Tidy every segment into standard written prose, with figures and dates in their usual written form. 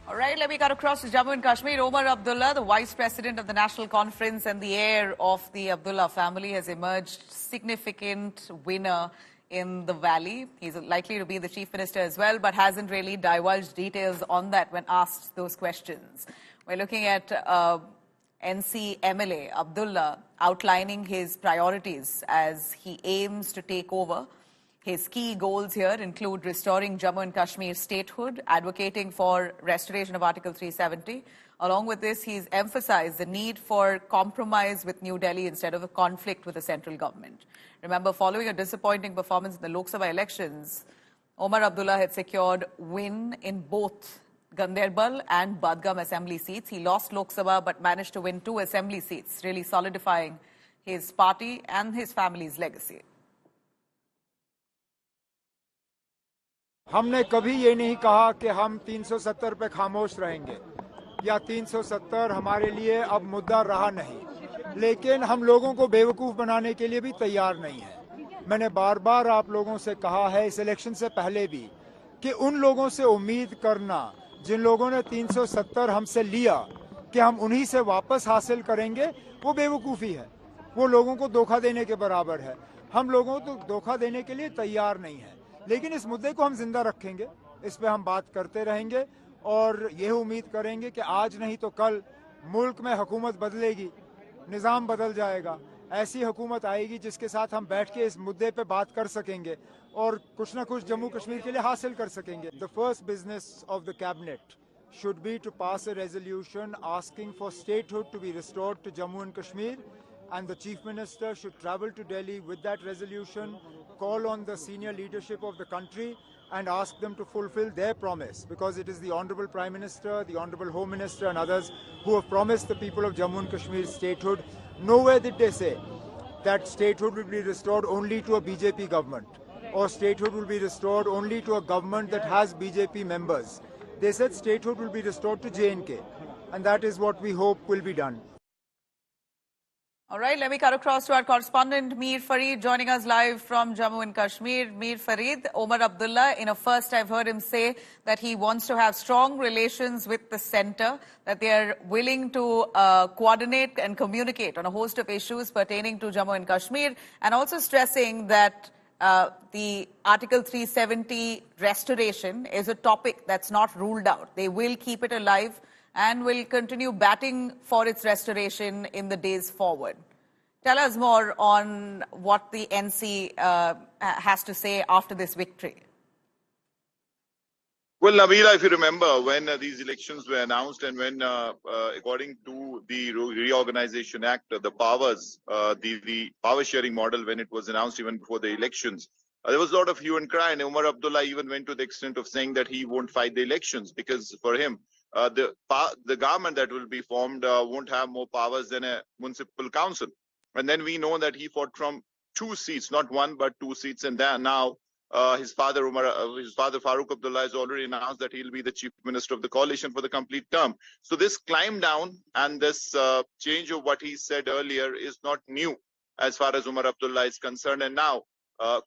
All right, let me cut across to Jammu and Kashmir. Omar Abdullah, the Vice President of the National Conference and the heir of the Abdullah family, has emerged significant winner in the valley. He's likely to be the Chief Minister as well, but hasn't really divulged details on that when asked those questions. We're looking at NC MLA Abdullah outlining his priorities as he aims to take over. His key goals here include restoring Jammu and Kashmir statehood, advocating for restoration of Article 370. Along with this, he's emphasized the need for compromise with New Delhi instead of a conflict with the central government. Remember, following a disappointing performance in the Lok Sabha elections, Omar Abdullah had secured win in both Ganderbal and Budgam assembly seats. He lost Lok Sabha but managed to win 2 assembly seats, really solidifying his party and his family's legacy. हमने कभी ये नहीं कहा कि हम 370 पे खामोश रहेंगे या 370 हमारे लिए अब मुद्दा रहा नहीं, लेकिन हम लोगों को बेवकूफ़ बनाने के लिए भी तैयार नहीं है। मैंने बार बार आप लोगों से कहा है इस इलेक्शन से पहले भी कि उन लोगों से उम्मीद करना जिन लोगों ने 370 हमसे लिया कि हम उन्हीं से वापस हासिल करेंगे, वो बेवकूफ़ी है, वो लोगों को धोखा देने के बराबर है। हम लोगों को धोखा देने के लिए तैयार नहीं है, लेकिन इस मुद्दे को हम जिंदा रखेंगे, इस पे हम बात करते रहेंगे और यह उम्मीद करेंगे कि आज नहीं तो कल मुल्क में हुकूमत बदलेगी, निज़ाम बदल जाएगा, ऐसी हुकूमत आएगी जिसके साथ हम बैठ के इस मुद्दे पे बात कर सकेंगे और कुछ ना कुछ जम्मू कश्मीर के लिए हासिल कर सकेंगे। The first business of the cabinet should be to pass a resolution asking for statehood to be restored to Jammu and Kashmir, and the Chief Minister should travel to Delhi with that resolution, call on the senior leadership of the country and ask them to fulfill their promise, because it is the Honourable Prime Minister, the Honourable Home Minister and others who have promised the people of Jammu and Kashmir statehood. Nowhere did they say that statehood will be restored only to a BJP government or statehood will be restored only to a government that has BJP members. They said statehood will be restored to J&K, and that is what we hope will be done. All right, let me cut across to our correspondent, Mir Farid, joining us live from Jammu and Kashmir. Mir Farid, Omar Abdullah, in a first I've heard him say that he wants to have strong relations with the centre, that they are willing to coordinate and communicate on a host of issues pertaining to Jammu and Kashmir, and also stressing that the Article 370 restoration is a topic that's not ruled out. They will keep it alive and will continue batting for its restoration in the days forward. Tell us more on what the NC has to say after this victory. Well, Nabila, if you remember, when these elections were announced and when, according to the Reorganization Act, the powers, the power sharing model, when it was announced even before the elections, there was a lot of hue and cry, and Omar Abdullah even went to the extent of saying that he won't fight the elections because for him, the government that will be formed won't have more powers than a municipal council. And then we know that he fought from 2 seats, not 1 but 2 seats, and now his father Farooq Abdullah has already announced that he'll be the Chief Minister of the coalition for the complete term. So this climb down and this change of what he said earlier is not new as far as Omar Abdullah is concerned, and now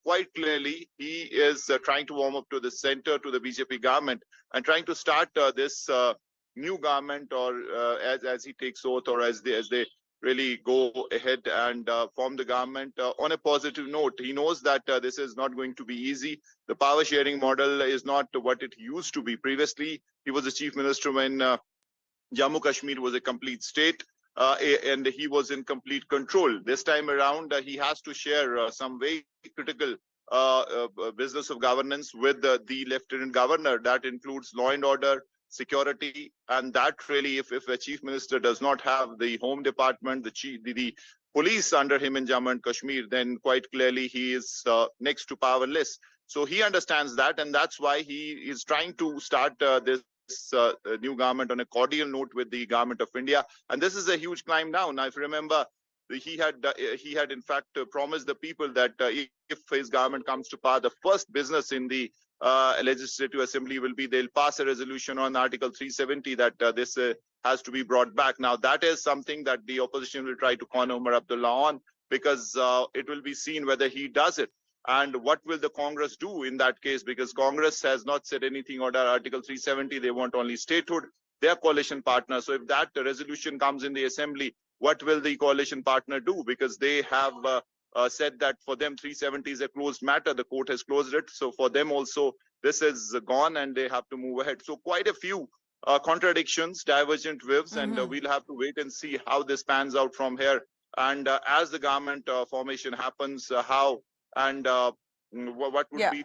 quite clearly he is trying to warm up to the center, to the BJP government, and trying to start this new government, or as he takes oath, or as they really go ahead and form the government on a positive note. He knows that this is not going to be easy. The power sharing model is not what it used to be. Previously, he was the Chief Minister when Jammu Kashmir was a complete state. And he was in complete control. This time around, he has to share some very critical business of governance with the Lieutenant Governor. That includes law and order, security, and that really, if a Chief Minister does not have the Home Department, the police under him in Jammu and Kashmir, then quite clearly he is next to powerless. So he understands that, and that's why he is trying to start this new government on a cordial note with the government of India, and this is a huge climb down. Now, if you remember, he had in fact promised the people that if his government comes to power, the first business in the Legislative Assembly will be they'll pass a resolution on Article 370 that this has to be brought back. Now, that is something that the opposition will try to con Omar Abdullah on, because it will be seen whether he does it. And what will the Congress do in that case? Because Congress has not said anything on Article 370. They want only statehood, their coalition partner. So if that resolution comes in the assembly, what will the coalition partner do? Because they have said that for them 370 is a closed matter. The court has closed it. So for them also, this is gone and they have to move ahead. So quite a few contradictions, divergent views, and we'll have to wait and see how this pans out from here. And as the government formation happens, how and what would be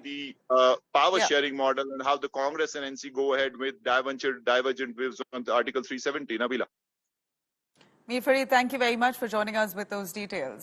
the power sharing model, and how the Congress and NC go ahead with divergent views on the Article 370. Nabila. Mir Farid, thank you very much for joining us with those details.